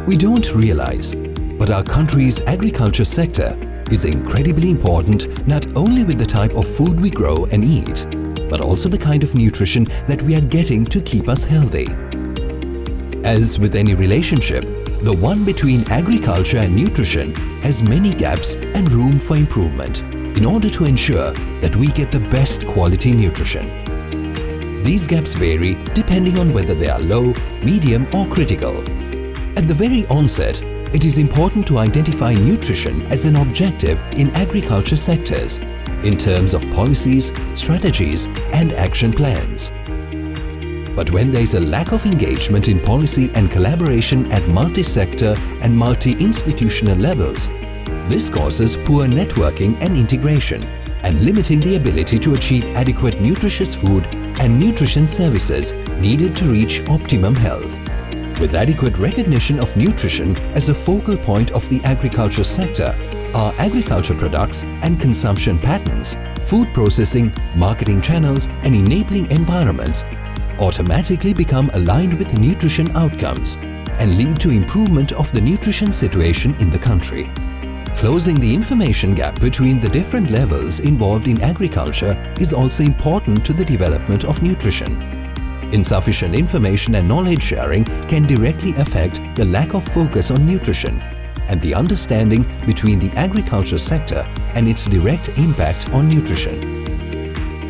We don't realize, but our country's agriculture sector is incredibly important not only with the type of food we grow and eat, but also the kind of nutrition that we are getting to keep us healthy. As with any relationship, the one between agriculture and nutrition has many gaps and room for improvement in order to ensure that we get the best quality nutrition. These gaps vary depending on whether they are low, medium or critical. At the very onset, it is important to identify nutrition as an objective in agriculture sectors in terms of policies, strategies and action plans. But when there is a lack of engagement in policy and collaboration at multi-sector and multi-institutional levels, this causes poor networking and integration and limiting the ability to achieve adequate nutritious food and nutrition services needed to reach optimum health. With adequate recognition of nutrition as a focal point of the agriculture sector, our agriculture products and consumption patterns, food processing, marketing channels and enabling environments automatically become aligned with nutrition outcomes and lead to improvement of the nutrition situation in the country. Closing the information gap between the different levels involved in agriculture is also important to the development of nutrition. Insufficient information and knowledge sharing can directly affect the lack of focus on nutrition and the understanding between the agriculture sector and its direct impact on nutrition.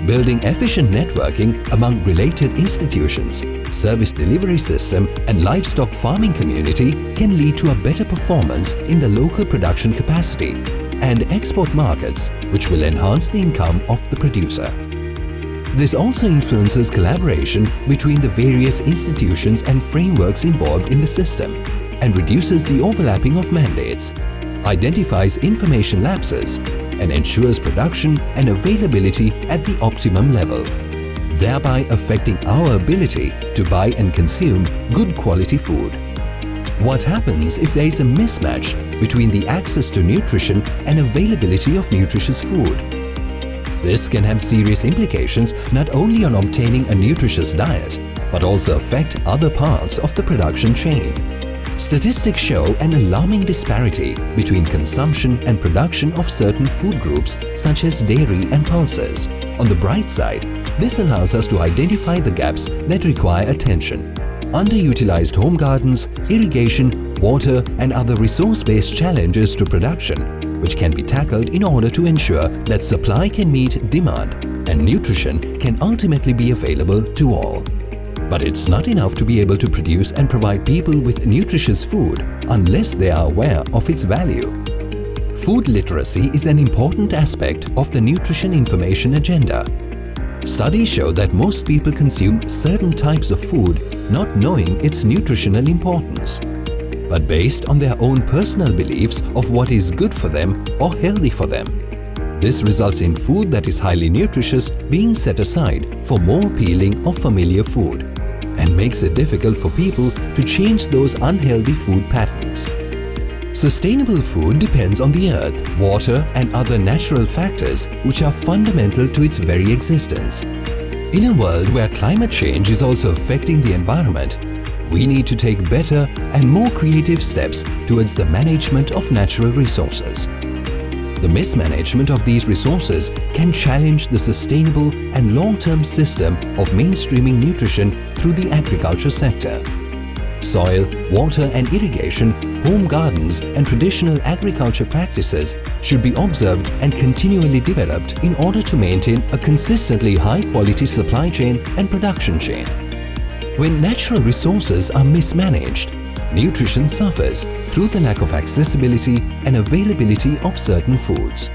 Building efficient networking among related institutions, service delivery system and livestock farming community can lead to a better performance in the local production capacity and export markets, which will enhance the income of the producer. This also influences collaboration between the various institutions and frameworks involved in the system and reduces the overlapping of mandates, identifies information lapses, and ensures production and availability at the optimum level, thereby affecting our ability to buy and consume good quality food. What happens if there is a mismatch between the access to nutrition and availability of nutritious food? This can have serious implications not only on obtaining a nutritious diet, but also affect other parts of the production chain. Statistics show an alarming disparity between consumption and production of certain food groups such as dairy and pulses. On the bright side, this allows us to identify the gaps that require attention. Underutilized home gardens, irrigation, water and other resource-based challenges to production, which can be tackled in order to ensure that supply can meet demand and nutrition can ultimately be available to all. But it's not enough to be able to produce and provide people with nutritious food unless they are aware of its value. Food literacy is an important aspect of the nutrition information agenda. Studies show that most people consume certain types of food not knowing its nutritional importance, but based on their own personal beliefs of what is good for them or healthy for them. This results in food that is highly nutritious being set aside for more appealing or familiar food and makes it difficult for people to change those unhealthy food patterns. Sustainable food depends on the earth, water and other natural factors which are fundamental to its very existence. In a world where climate change is also affecting the environment, we need to take better and more creative steps towards the management of natural resources. The mismanagement of these resources can challenge the sustainable and long-term system of mainstreaming nutrition through the agriculture sector. Soil, water and irrigation, home gardens and traditional agriculture practices should be observed and continually developed in order to maintain a consistently high-quality supply chain and production chain. When natural resources are mismanaged, nutrition suffers through the lack of accessibility and availability of certain foods.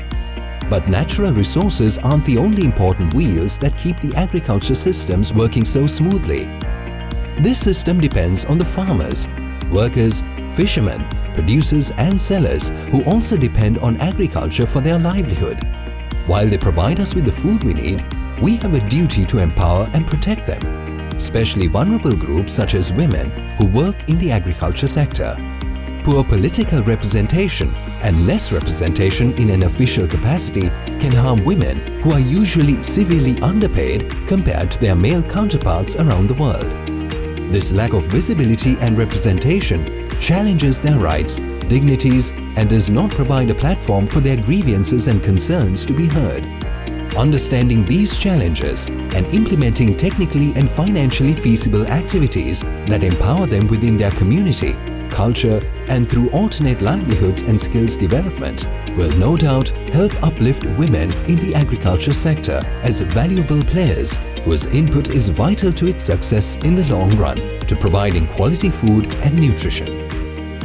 But natural resources aren't the only important wheels that keep the agriculture systems working so smoothly. This system depends on the farmers, workers, fishermen, producers and sellers who also depend on agriculture for their livelihood. While they provide us with the food we need, we have a duty to empower and protect them, especially vulnerable groups such as women who work in the agriculture sector. Poor political representation and less representation in an official capacity can harm women who are usually severely underpaid compared to their male counterparts around the world. This lack of visibility and representation challenges their rights, dignities, and does not provide a platform for their grievances and concerns to be heard. Understanding these challenges and implementing technically and financially feasible activities that empower them within their community, culture, and through alternate livelihoods and skills development will no doubt help uplift women in the agriculture sector as valuable players whose input is vital to its success in the long run to providing quality food and nutrition.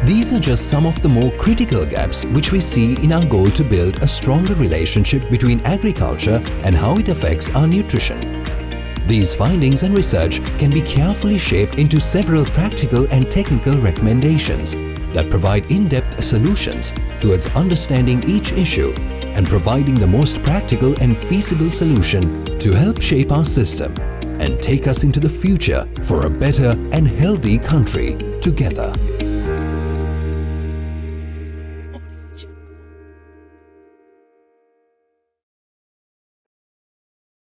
These are just some of the more critical gaps which we see in our goal to build a stronger relationship between agriculture and how it affects our nutrition. These findings and research can be carefully shaped into several practical and technical recommendations that provide in-depth solutions towards understanding each issue and providing the most practical and feasible solution to help shape our system and take us into the future for a better and healthy country together.